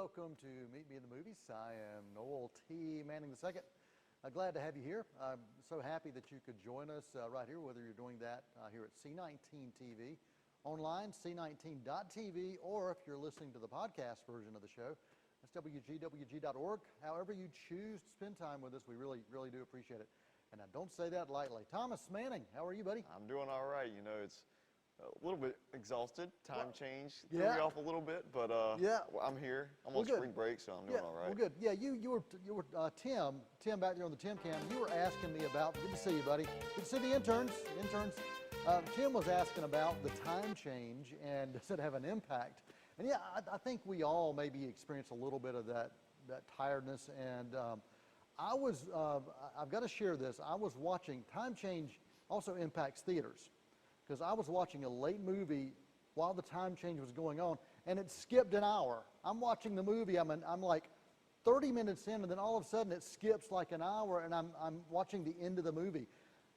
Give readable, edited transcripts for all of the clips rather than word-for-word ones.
welcome to Meet Me in the Movies. I am Noel Manning II. Glad to have you here. I'm so happy that you could join us right here, whether you're doing that here at C19 TV, online, C19.TV, or if you're listening to the podcast version of the show, that's WGWG.org. However you choose to spend time with us, we really do appreciate it. And I don't say that lightly. Thomas Manning, how are you, buddy? I'm doing all right. You know, it's a little bit exhausted. Time change threw me off a little bit, but well, I'm here. I'm on spring break, so I'm doing all right. Well, good. Yeah, you were Tim back there on the Tim cam. You were asking me about. Good to see you, buddy. Good to see the interns. Tim was asking about the time change and does it have an impact? And yeah, I think we all maybe experience a little bit of that tiredness. And I've got to share this. I was watching. Time change also impacts theaters, because I was watching a late movie while the time change was going on, and it skipped an hour. I'm watching the movie. I'm like 30 minutes in, and then all of a sudden it skips like an hour, and I'm watching the end of the movie.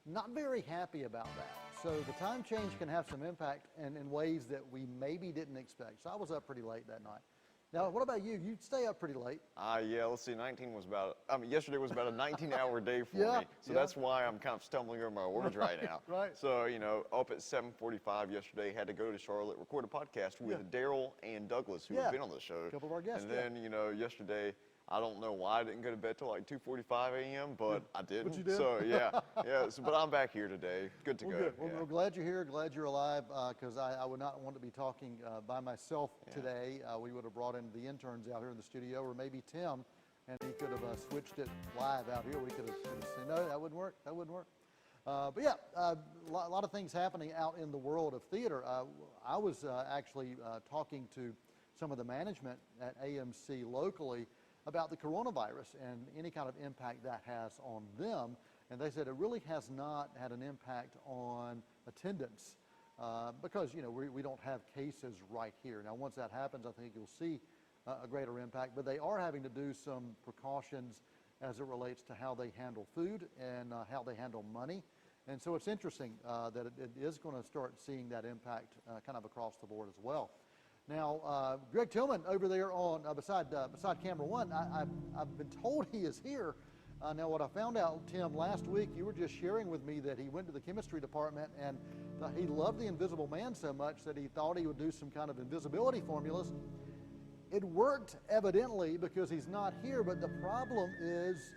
Not very happy about that. So the time change can have some impact in ways that we maybe didn't expect. So I was up pretty late that night. Now, what about you? You stay up pretty late. Yeah, let's see, yesterday was about a 19-hour day for me, so that's why I'm kind of stumbling over my words right now. Right. So, you know, up at 7:45 yesterday, had to go to Charlotte, record a podcast with Daryl and Douglas, who have been on the show. A couple of our guests. And then, you know, yesterday, I don't know why I didn't go to bed till like 2:45 a.m., but I didn't. But you did? So, but I'm back here today. Good to go. Good. Well, we're glad you're here, glad you're alive, because I would not want to be talking by myself today. We would have brought in the interns out here in the studio, or maybe Tim, and he could have switched it live out here. We could have said, no, that wouldn't work. That wouldn't work. But yeah, a lot of things happening out in the world of theater. I was actually talking to some of the management at AMC locally about the coronavirus and any kind of impact that has on them. And they said it really has not had an impact on attendance because, you know, we don't have cases right here. Now, once that happens, I think you'll see a greater impact. But they are having to do some precautions as it relates to how they handle food and how they handle money. And so it's interesting that it is going to start seeing that impact kind of across the board as well. Now, Greg Tillman over there on beside camera one, I've been told he is here. Now, what I found out, Tim, last week, you were just sharing with me that he went to the chemistry department and he loved the Invisible Man so much that he thought he would do some kind of invisibility formulas. It worked, evidently, because he's not here, but the problem is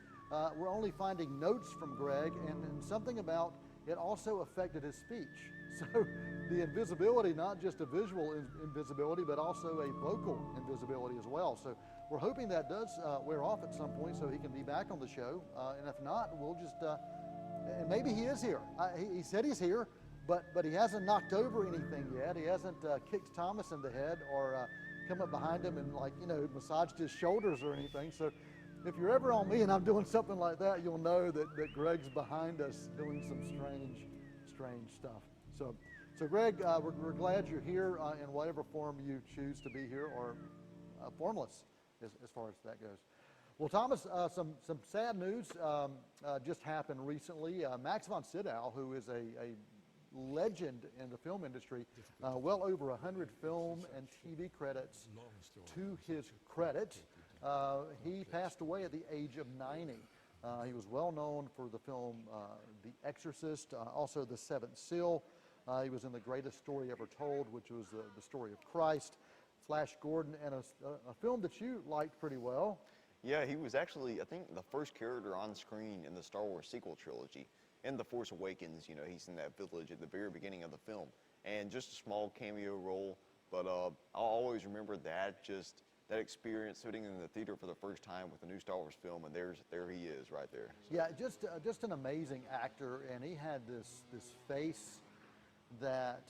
we're only finding notes from Greg, and something about it also affected his speech. So the invisibility, not just a visual invisibility, but also a vocal invisibility as well. So we're hoping that does wear off at some point so he can be back on the show. And if not, we'll just, and maybe he is here. He said he's here, but he hasn't knocked over anything yet. He hasn't kicked Thomas in the head or come up behind him and, like, you know, massaged his shoulders or anything. So if you're ever on me and I'm doing something like that, you'll know that Greg's behind us doing some strange stuff. So Greg, we're glad you're here in whatever form you choose to be here, or formless as far as that goes. Well, Thomas, some sad news just happened recently. Max von Sydow, who is a legend in the film industry, well over 100 film and TV credits to his credit. He passed away at the age of 90. He was well known for the film The Exorcist, also The Seventh Seal. He was in The Greatest Story Ever Told, which was the story of Christ, Flash Gordon, and a film that you liked pretty well. Yeah, he was actually, I think, the first character on screen in the Star Wars sequel trilogy. In The Force Awakens, you know, he's in that village at the very beginning of the film. And just a small cameo role, but I'll always remember that experience sitting in the theater for the first time with a new Star Wars film, and there he is right there. So. Yeah, just an amazing actor, and he had this face that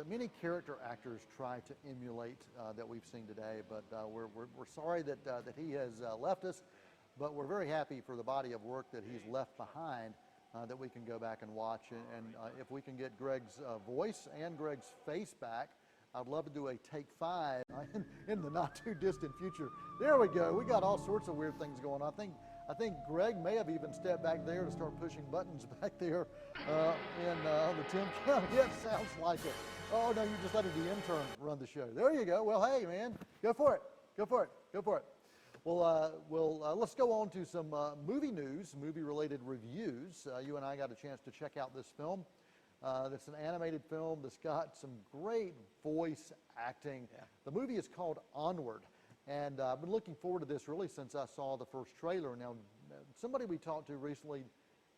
many character actors try to emulate that we've seen today, but we're sorry that he has left us, but we're very happy for the body of work that he's left behind that we can go back and watch, and if we can get Greg's voice and Greg's face back, I'd love to do a take 5 in the not too distant future. There we go. We got all sorts of weird things going on. I think Greg may have even stepped back there to start pushing buttons back there in the Tim County. It sounds like it. Oh, no, you just letting the intern run the show. There you go. Well, hey, man, go for it. Go for it. Go for it. Well, let's go on to some movie news, movie-related reviews. You and I got a chance to check out this film. That's an animated film that's got some great voice acting. Yeah. The movie is called Onward, and I've been looking forward to this really since I saw the first trailer. Now, somebody we talked to recently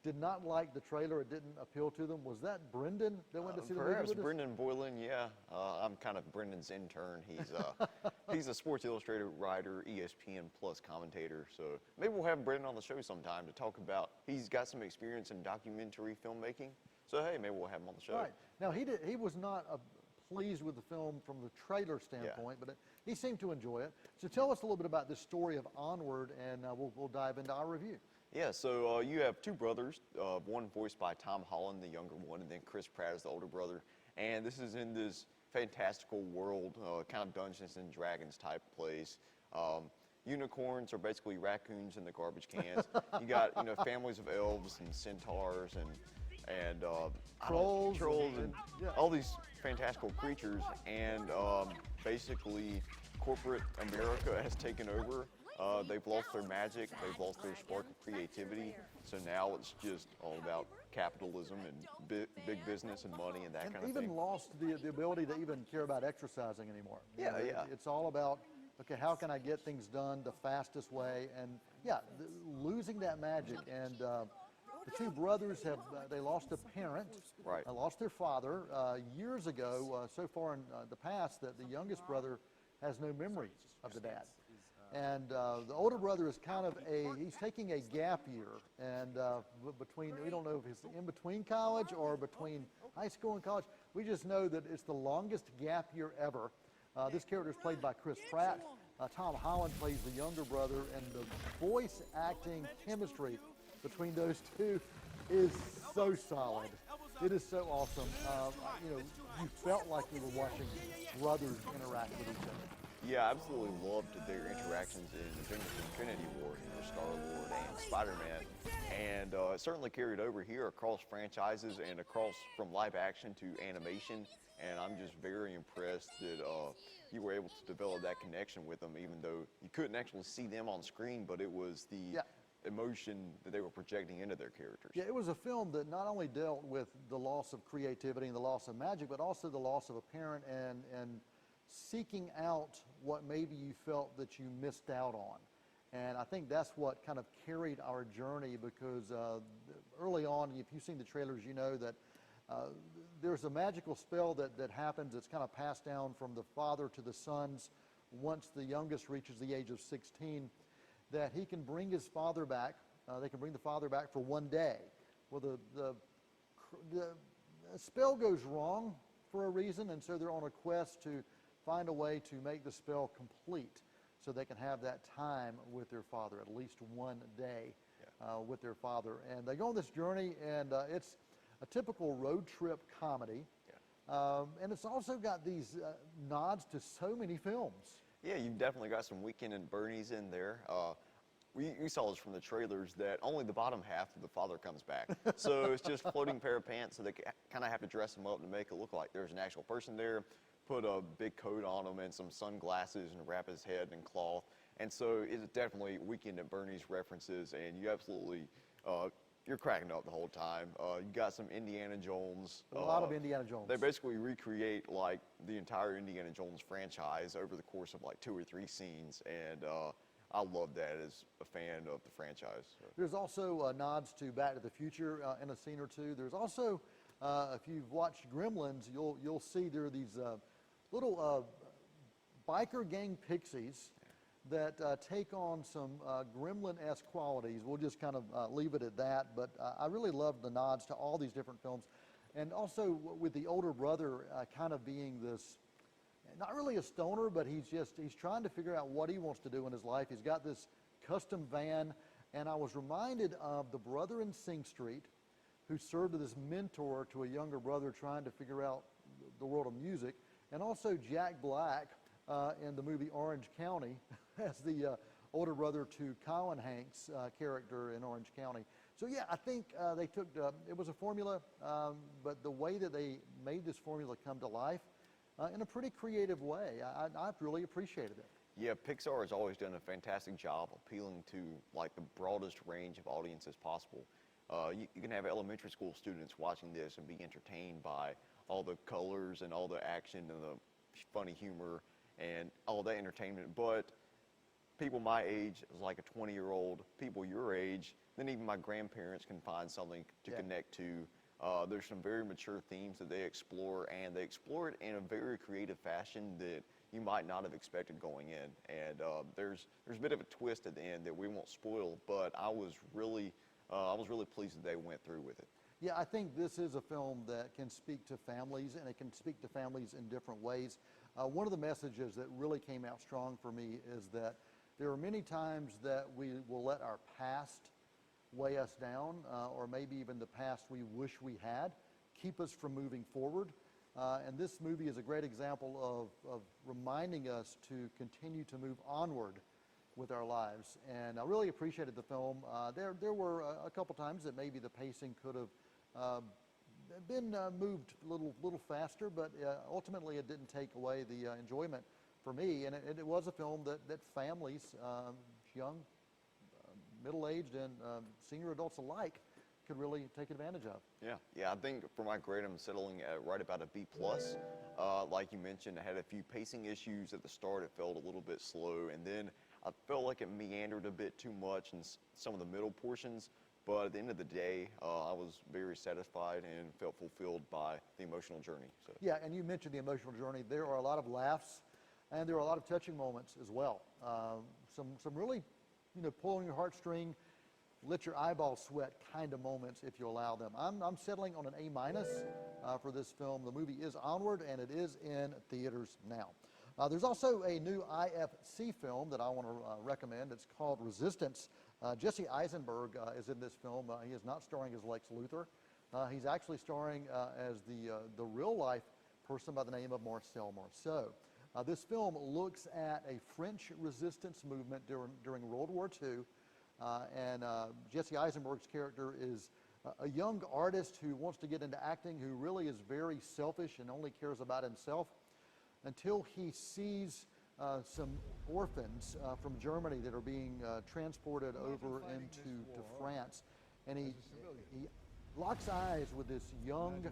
did not like the trailer. It didn't appeal to them. Was that Brendan that went to see the movie Perhaps with us? Brendan Boylan, yeah. I'm kind of Brendan's intern. He's a Sports Illustrated writer, ESPN Plus commentator. So maybe we'll have Brendan on the show sometime to talk about. He's got some experience in documentary filmmaking. So hey, maybe we'll have him on the show. Right. Now he was not pleased with the film from the trailer standpoint, but he seemed to enjoy it. So tell us a little bit about this story of Onward, and we'll dive into our review. Yeah, so you have two brothers, one voiced by Tom Holland, the younger one, and then Chris Pratt is the older brother. And this is in this fantastical world, kind of Dungeons and Dragons type place. Unicorns are basically raccoons in the garbage cans. You got families of elves and centaurs and Trolls and yeah. all these fantastical creatures. And basically, corporate America has taken over. They've lost their magic, they've lost their spark of creativity, so now it's just all about capitalism and big business and money and that kind of thing. Even lost the ability to even care about exercising anymore. Yeah, yeah. It's all about, okay, how can I get things done the fastest way? And yeah, losing that magic. And the two brothers they lost a parent, Right. Lost their father years ago. So far in the past that the youngest brother has no memory of the dad. And the older brother is kind of he's taking a gap year, and we don't know if it's in between college or between high school and college. We just know that it's the longest gap year ever. This character is played by Chris Pratt. Tom Holland plays the younger brother, and the voice acting chemistry between those two is so solid. It is so awesome. You felt like you were watching brothers interact with each other. Yeah, I absolutely loved their interactions in Avengers Infinity War, Star-Lord and Spider-Man. And it certainly carried over here across franchises and across from live action to animation. And I'm just very impressed that you were able to develop that connection with them, even though you couldn't actually see them on screen, but it was the emotion that they were projecting into their characters. Yeah, it was a film that not only dealt with the loss of creativity and the loss of magic, but also the loss of a parent and seeking out what maybe you felt that you missed out on. And I think that's what kind of carried our journey, because early on, if you've seen the trailers, you know that there's a magical spell that happens. It's kind of passed down from the father to the sons once the youngest reaches the age of 16, that he can bring his father back. They can bring the father back for one day. Well, the spell goes wrong for a reason, and so they're on a quest to find a way to make the spell complete so they can have that time with their father, at least one day with their father. And they go on this journey, and it's a typical road trip comedy. And it's also got these nods to so many films. Yeah, you've definitely got some Weekend at Bernie's in there. We saw this from the trailers that only the bottom half of the father comes back. So it's just floating pair of pants, so they kind of have to dress him up to make it look like there's an actual person there, put a big coat on him and some sunglasses and wrap his head in cloth. And so it's definitely Weekend at Bernie's references, and you absolutely, you're cracking up the whole time. You got some Indiana Jones. A lot of Indiana Jones. They basically recreate like the entire Indiana Jones franchise over the course of like 2 or 3 scenes, and I love that as a fan of the franchise. So. There's also nods to Back to the Future in a scene or two. There's also, if you've watched Gremlins, you'll see there are these little biker gang pixies that take on some gremlin-esque qualities. We'll just kind of leave it at that, but I really love the nods to all these different films. And also with the older brother kind of being this, not really a stoner, but he's trying to figure out what he wants to do in his life. He's got this custom van, and I was reminded of the brother in Sing Street who served as this mentor to a younger brother trying to figure out the world of music, and also Jack Black in the movie Orange County as the older brother to Colin Hanks' character in Orange County. So yeah, I think they took, it was a formula, but the way that they made this formula come to life in a pretty creative way, I've really appreciated it. Yeah, Pixar has always done a fantastic job appealing to like the broadest range of audiences possible. You can have elementary school students watching this and be entertained by all the colors and all the action and the funny humor and all that entertainment. But people my age, like a 20-year-old, people your age, then even my grandparents can find something to connect to. There's some very mature themes that they explore, and they explore it in a very creative fashion that you might not have expected going in. And there's a bit of a twist at the end that we won't spoil, but I was really pleased that they went through with it. Yeah, I think this is a film that can speak to families, and it can speak to families in different ways. One of the messages that really came out strong for me is that there are many times that we will let our past weigh us down, or maybe even the past we wish we had, keep us from moving forward. And this movie is a great example of reminding us to continue to move onward with our lives. And I really appreciated the film. There were a couple times that maybe the pacing could have been moved a little faster, but ultimately it didn't take away the enjoyment for me. And it was a film that families, young, middle-aged, and senior adults alike could really take advantage of. Yeah, I think for my grade, I'm settling at right about a B+. Like you mentioned, I had a few pacing issues at the start. It felt a little bit slow, and then I felt like it meandered a bit too much in some of the middle portions. But at the end of the day, I was very satisfied and felt fulfilled by the emotional journey. So. Yeah, and you mentioned the emotional journey. There are a lot of laughs, and there are a lot of touching moments as well. Some really, pulling your heartstring, let your eyeballs sweat kind of moments if you allow them. I'm settling on an A- for this film. The movie is Onward, and it is in theaters now. There's also a new IFC film that I want to recommend. It's called Resistance. Jesse Eisenberg is in this film. He is not starring as Lex Luthor. He's actually starring as the real-life person by the name of Marcel Marceau. This film looks at a French resistance movement during World War II. Jesse Eisenberg's character is a young artist who wants to get into acting, who really is very selfish and only cares about himself, until he sees some orphans from Germany that are being transported over into France. And he locks eyes with this young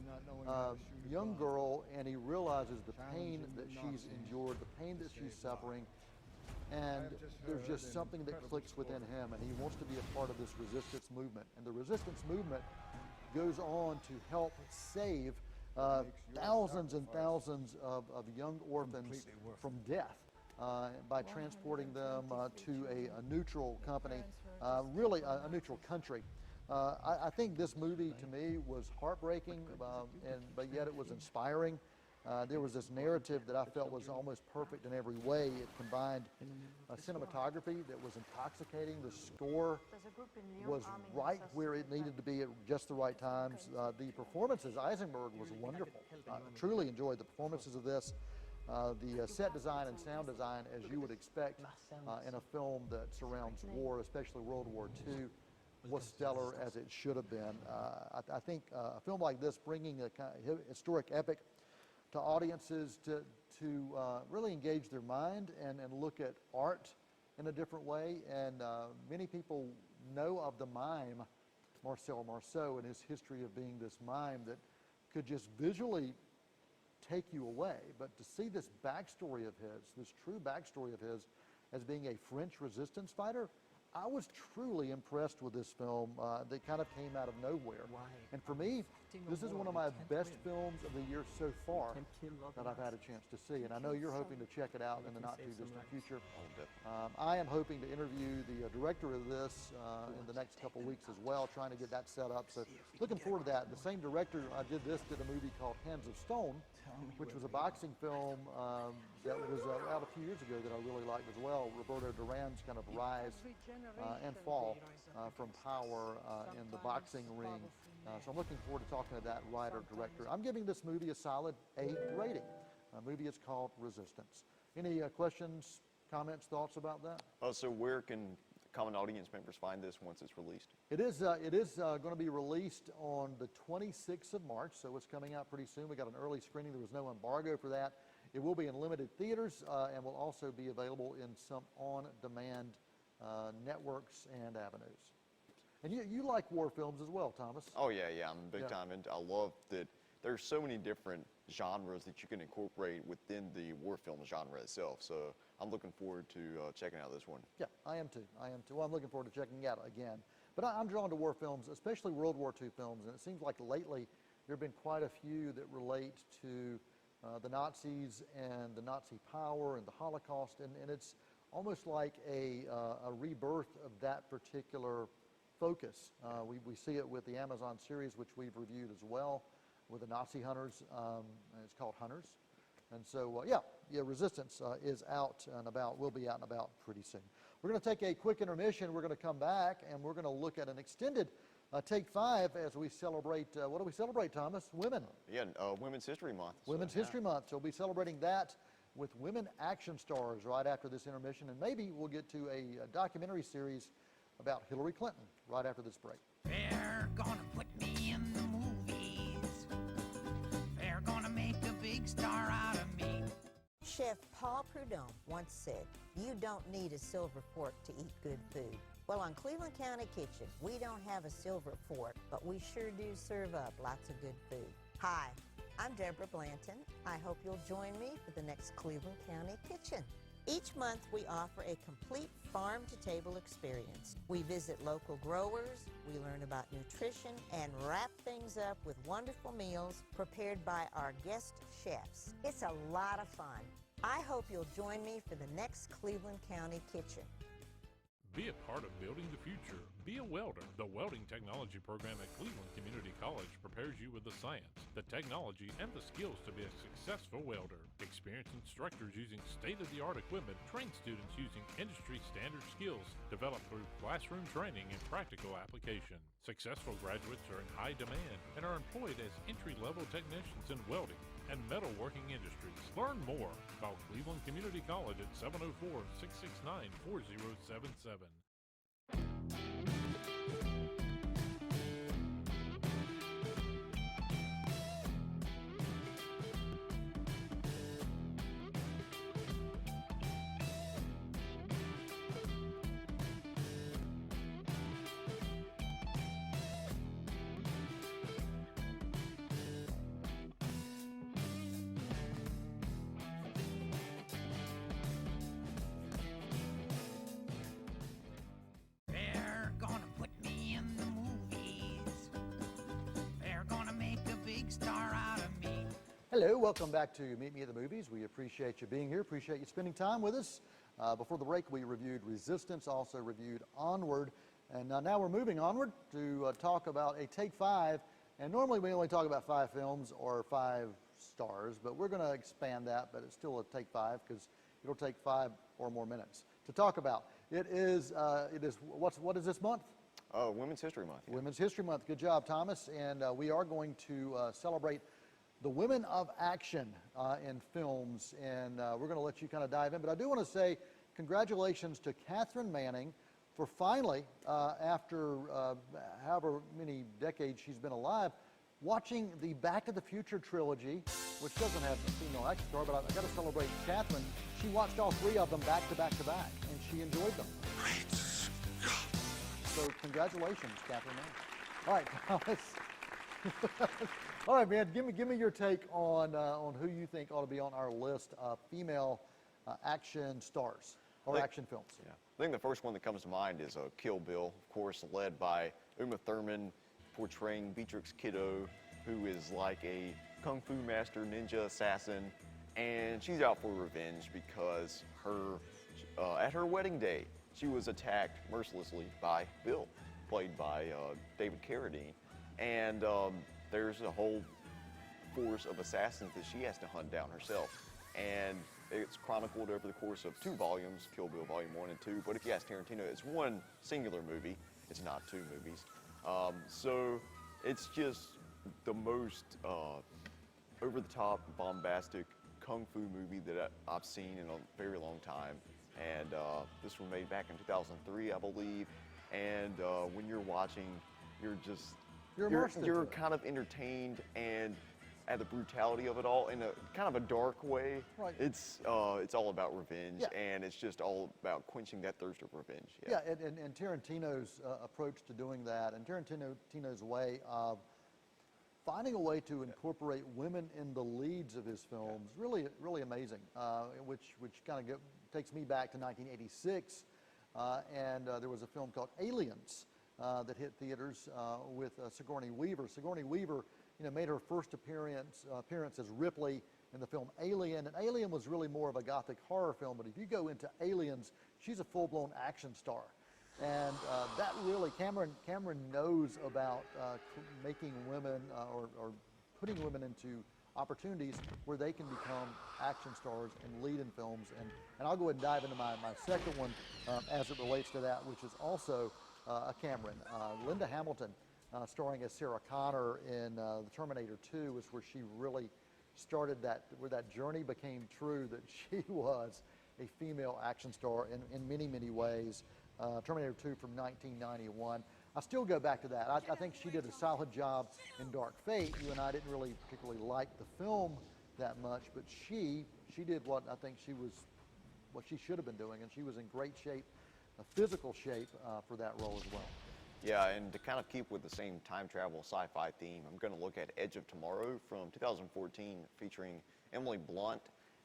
girl, and he realizes the pain that she's endured, the pain that she's suffering. And there's just something that clicks within him, and he wants to be a part of this resistance movement. And the resistance movement goes on to help save thousands and thousands of young orphans from death by transporting them to a neutral company, really a neutral country. I think this movie to me was heartbreaking, but yet it was inspiring. There was this narrative that I felt was almost perfect in every way. It combined cinematography that was intoxicating. The score was right where it needed to be at just the right times. The performances, Eisenberg was wonderful. I truly enjoyed the performances of this. The set design and sound design, as you would expect in a film that surrounds war, especially World War II, was stellar, as it should have been. I think a film like this, bringing a kind of historic epic to audiences to really engage their mind and look at art in a different way. And many people know of the mime Marcel Marceau and his history of being this mime that could just visually take you away. But to see this backstory of his, this true backstory of his, as being a French resistance fighter, I was truly impressed with this film that kind of came out of nowhere. And for me, this is one of my best films of the year so far that I've had a chance to see. And I know you're hoping to check it out in the not-too-distant future. I am hoping to interview the director of this in the next couple weeks as well, trying to get that set up. So looking forward to that. The same director I did a movie called Hands of Stone, which was a boxing film that was out a few years ago that I really liked as well. Roberto Duran's kind of rise and fall from power in the boxing ring. So I'm looking forward to talking to that writer-director. I'm giving this movie a solid A rating. The movie is called Resistance. Any questions, comments, thoughts about that? So where can common audience members find this once it's released? It is going to be released on the 26th of March, so it's coming out pretty soon. We got an early screening. There was no embargo for that. It will be in limited theaters and will also be available in some on-demand networks and avenues. And you like war films as well, Thomas. Oh yeah, I'm big time into. I love that there's so many different genres that you can incorporate within the war film genre itself. So I'm looking forward to checking out this one. Yeah, I am too. Well, I'm looking forward to checking it out again. But I'm drawn to war films, especially World War II films, and it seems like lately there have been quite a few that relate to the Nazis and the Nazi power and the Holocaust, and it's almost like a rebirth of that particular focus. We see it with the Amazon series, which we've reviewed as well, with the Nazi hunters. And it's called Hunters. And so, Resistance is out and about, will be out and about pretty soon. We're going to take a quick intermission. We're going to come back, and we're going to look at an extended Take 5 as we celebrate, what do we celebrate, Thomas? Women. Women's History Month. Women's History Month. So we'll be celebrating that with women action stars right after this intermission, and maybe we'll get to a documentary series about Hillary Clinton right after this break. They're gonna put me in the movies. They're gonna make a big star out of me. Chef Paul Prudhomme once said, "You don't need a silver fork to eat good food." Well, on Cleveland County Kitchen, we don't have a silver fork, but we sure do serve up lots of good food. Hi, I'm Deborah Blanton. I hope you'll join me for the next Cleveland County Kitchen. Each month, we offer a complete farm-to-table experience. We visit local growers, we learn about nutrition, and wrap things up with wonderful meals prepared by our guest chefs. It's a lot of fun. I hope you'll join me for the next Cleveland County Kitchen. Be a part of building the future. Be a welder. The Welding Technology program at Cleveland Community College prepares you with the science, the technology, and the skills to be a successful welder. Experienced instructors using state-of-the-art equipment train students using industry-standard skills developed through classroom training and practical application. Successful graduates are in high demand and are employed as entry-level technicians in welding and metalworking industries. Learn more. Call Cleveland Community College at 704-669-4077. They're gonna put me in the movies. They're gonna make a big star out of me. Hello, welcome back to Meet Me at the Movies. We appreciate you being here, appreciate you spending time with us. Before the break, we reviewed Resistance, also reviewed Onward, and now we're moving onward to talk about a Take 5. And normally we only talk about 5 films or 5 stars, but we're going to expand that, but it's still a Take 5 because it'll take 5 or more minutes to talk about. What is this month? Women's History Month. Yeah. Women's History Month. Good job, Thomas. And we are going to celebrate the women of action in films, and we're going to let you kind of dive in. But I do want to say congratulations to Catherine Manning for finally, after however many decades she's been alive, watching the Back to the Future trilogy, which doesn't have a female action star, but I've got to celebrate Catherine. She watched all 3 of them back to back to back, and she enjoyed them. So congratulations, Catherine Manning. All right, Thomas. All right, man, give me your take on who you think ought to be on our list of female action stars or action films. Yeah. I think the first one that comes to mind is Kill Bill, of course, led by Uma Thurman, portraying Beatrix Kiddo, who is like a kung fu master ninja assassin, and she's out for revenge because at her wedding day, she was attacked mercilessly by Bill, played by David Carradine, and there's a whole force of assassins that she has to hunt down herself, and it's chronicled over the course of 2 volumes, Kill Bill Volume 1 and 2, but if you ask Tarantino, it's one singular movie, it's not 2 movies. So it's just the most over-the-top, bombastic kung fu movie that I've seen in a very long time, and this one made back in 2003, I believe, and when you're watching, you're immersed into you're it. kind of entertained, and at the brutality of it all in a kind of a dark way. Right. It's all about revenge, Yeah. and it's just all about quenching that thirst of revenge. Yeah, and Tarantino's approach to doing that, and Tarantino's way of finding a way to incorporate women in the leads of his films, really amazing. Which kind of takes me back to 1986, and there was a film called Aliens that hit theaters with Sigourney Weaver. Sigourney Weaver, made her first appearance as Ripley in the film Alien, and Alien was really more of a gothic horror film, but if you go into Aliens, she's a full-blown action star. And that really, Cameron knows about making women or putting women into opportunities where they can become action stars and lead in films. And I'll go ahead and dive into my second one as it relates to that, which is also a Cameron. Linda Hamilton, starring as Sarah Connor in The Terminator 2, is where she really started where that journey became true, that she was a female action star in many ways. Terminator 2 from 1991. I still go back to that. I think she did a solid job in Dark Fate. You and I didn't really particularly like the film that much, but she did what I think what she should have been doing, and she was in great shape, physical shape for that role as well. Yeah, and to kind of keep with the same time travel sci-fi theme, I'm going to look at Edge of Tomorrow from 2014, featuring Emily Blunt.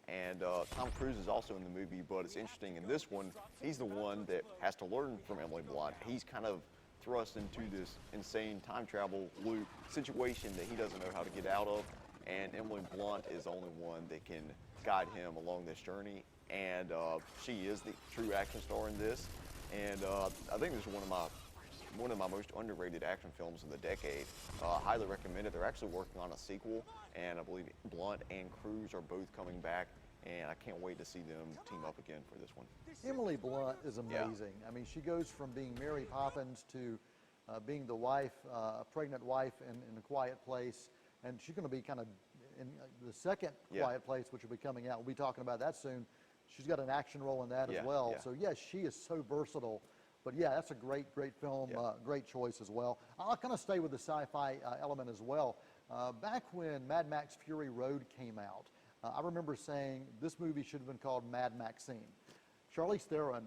And Tom Cruise is also in the movie, but it's interesting. In this one, he's the one that has to learn from Emily Blunt. He's kind of thrust into this insane time travel loop situation that he doesn't know how to get out of. And Emily Blunt is the only one that can guide him along this journey. And she is the true action star in this. And I think this is one of my most underrated action films of the decade. Highly recommended. They're actually working on a sequel, and I believe Blunt and Cruise are both coming back, and I can't wait to see them team up again for this one. Emily Blunt is amazing. I mean, she goes from being Mary Poppins to being the wife, a pregnant wife in A Quiet Place, and she's going to be kind of in the second Quiet Place, which will be coming out. We'll be talking about that soon. She's got an action role in that as well. So yes, she is so versatile. But yeah, that's a great film, great choice as well. I'll kind of stay with the sci-fi element as well. Back when Mad Max Fury Road came out, I remember saying this movie should have been called Mad Maxine. Charlize Theron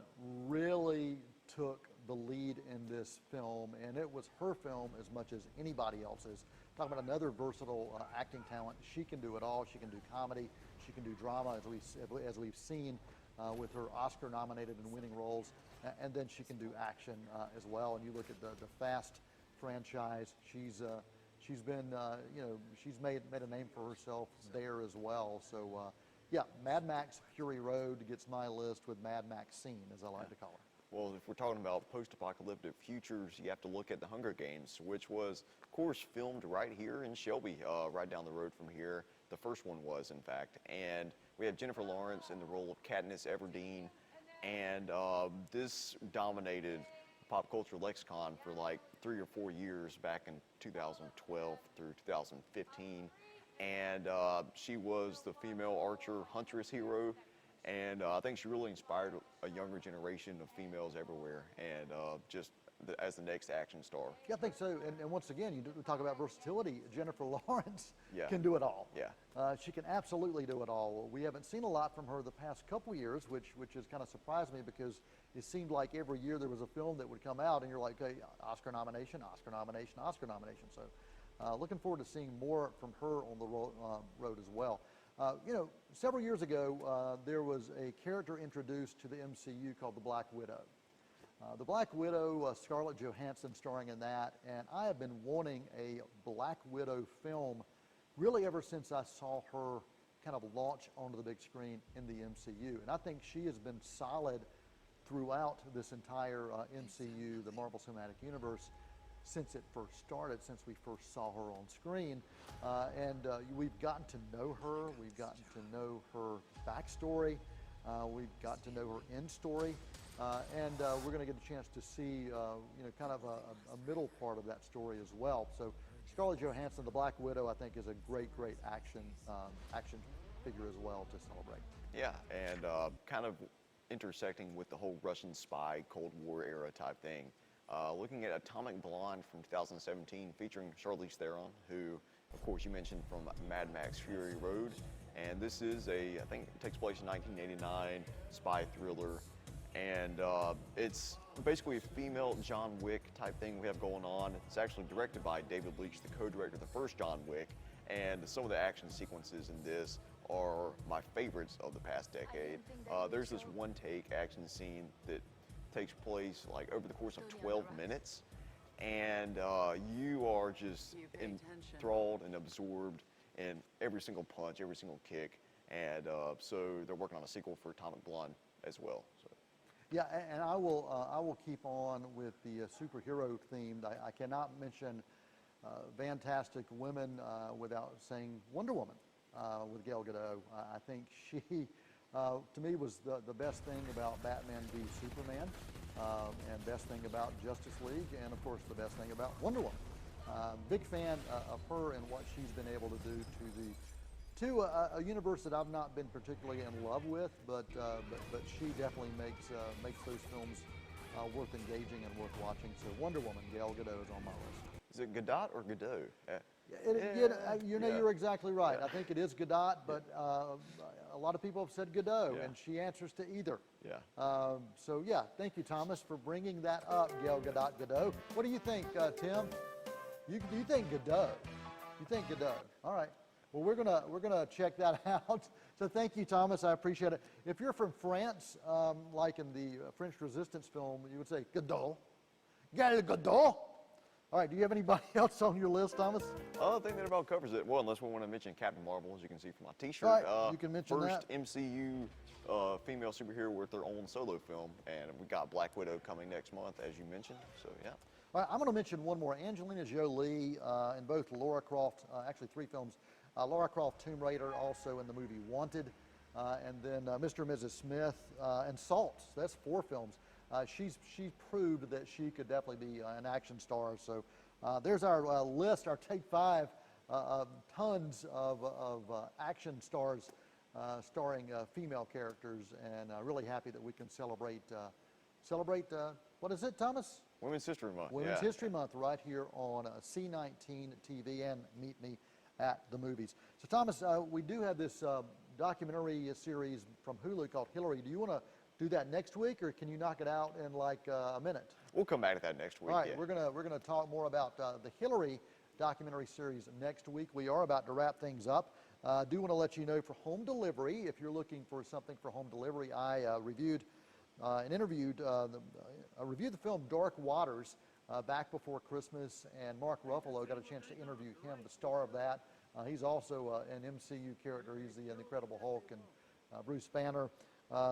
really took the lead in this film, and it was her film as much as anybody else's. Talking about another versatile acting talent. She can do it all. She can do comedy. She can do drama, as we've seen with her Oscar-nominated and winning roles. And then she can do action as well. And you look at the Fast franchise. She's been, she's made a name for herself there as well. So, yeah, Mad Max Fury Road gets my list with Mad Maxine, as I like to call her. Well, if we're talking about post-apocalyptic futures, you have to look at The Hunger Games, which was, of course, filmed right here in Shelby, right down the road from here. The first one was, in fact. And we have Jennifer Lawrence in the role of Katniss Everdeen. And this dominated pop culture lexicon for like 3 or 4 years back in 2012 through 2015. And she was the female archer huntress hero. And I think she really inspired a younger generation of females everywhere, and as the next action star. Yeah, I think so. And once again, you talk about versatility. Jennifer Lawrence can do it all. Yeah. She can absolutely do it all. We haven't seen a lot from her the past couple years, which has kind of surprised me, because it seemed like every year there was a film that would come out, and you're like, hey, Oscar nomination, Oscar nomination, Oscar nomination. So looking forward to seeing more from her on the road as well. Several years ago, there was a character introduced to the MCU called the Black Widow. The Black Widow, Scarlett Johansson starring in that, and I have been wanting a Black Widow film really ever since I saw her kind of launch onto the big screen in the MCU. And I think she has been solid throughout this entire MCU, the Marvel Cinematic Universe, since it first started, since we first saw her on screen. We've gotten to know her, we've gotten to know her backstory, we've gotten to know her end story, and we're going to get a chance to see kind of a middle part of that story as well. So Scarlett Johansson, the Black Widow, I think is a great action figure as well to celebrate. Yeah, and kind of intersecting with the whole Russian spy, Cold War era type thing. Looking at Atomic Blonde from 2017, featuring Charlize Theron, who of course, you mentioned from Mad Max Fury Road, and this is I think it takes place in 1989, spy thriller, and it's basically a female John Wick type thing we have going on. It's actually directed by David Leitch, the co-director of the first John Wick, and some of the action sequences in this are my favorites of the past decade. There's this one-take action scene that takes place like over the course of 12 minutes, and you are just enthralled and absorbed in every single punch, every single kick, and so they're working on a sequel for Atomic Blonde as well. So. Yeah, and I will keep on with the superhero themed. I cannot mention fantastic women without saying Wonder Woman with Gal Gadot. I think she, to me, was the best thing about Batman v Superman, and best thing about Justice League, and of course the best thing about Wonder Woman. Big fan of her and what she's been able to do to a universe that I've not been particularly in love with, but she definitely makes those films worth engaging and worth watching. So Wonder Woman, Gal Gadot is on my list. Is it Gadot or Gadot? You're exactly right. Yeah. I think it is Gadot, but a lot of people have said Gadot, Yeah. and she answers to either. Yeah. So yeah, thank you, Thomas, for bringing that up, Gal Gadot. What do you think, Tim? You think Gadot? You think Gadot? All right. Well, we're gonna check that out. So thank you, Thomas. I appreciate it. If you're from France, like in the French Resistance film, you would say Gadot, Gal Gadot. All right. Do you have anybody else on your list, Thomas? I think that about covers it. Well, unless we want to mention Captain Marvel, as you can see from my T-shirt. All right, you can mention first that. MCU female superhero with their own solo film, and we got Black Widow coming next month, as you mentioned. So yeah. All right, I'm going to mention one more. Angelina Jolie in both Lara Croft, actually 3 films. Lara Croft, Tomb Raider, also in the movie Wanted, and then Mr. and Mrs. Smith, and Salt. That's 4 films. She proved that she could definitely be an action star. So there's our list, our take 5, tons of action stars starring female characters, and really happy that we can celebrate, what is it, Thomas? Women's History Month. Women's yeah. History Month right here on C19 TV and Meet Me at the Movies. So Thomas, we do have this documentary series from Hulu called Hillary. Do you want to do that next week, or can you knock it out in like a minute? We'll come back to that next week. All right, yeah. we're gonna talk more about the Hillary documentary series next week. We are about to wrap things up. I do want to let you know, for home delivery, if you're looking for something for home delivery, I reviewed the film Dark Waters back before Christmas, and Mark Ruffalo got a chance to interview him, the star of that. He's also an MCU character. He's the Incredible Hulk and Bruce Banner.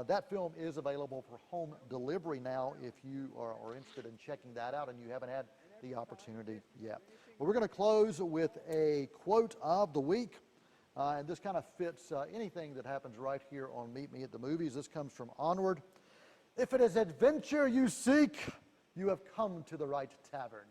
That film is available for home delivery now if you are interested in checking that out and you haven't had the opportunity yet. Well, we're going to close with a quote of the week. And this kind of fits anything that happens right here on Meet Me at the Movies. This comes from Onward. If it is adventure you seek, you have come to the right tavern.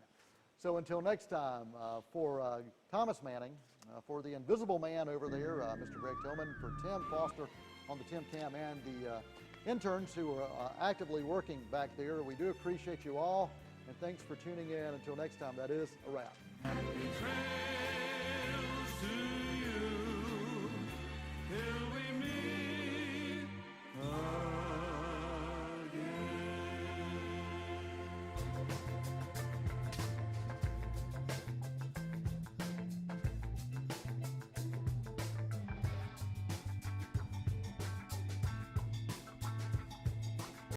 So until next time, for Thomas Manning, for the invisible man over there, Mr. Greg Tillman, for Tim Foster on the Tim Cam, and the interns who are actively working back there, we do appreciate you all, and thanks for tuning in. Until next time, that is a wrap. Happy trails to you.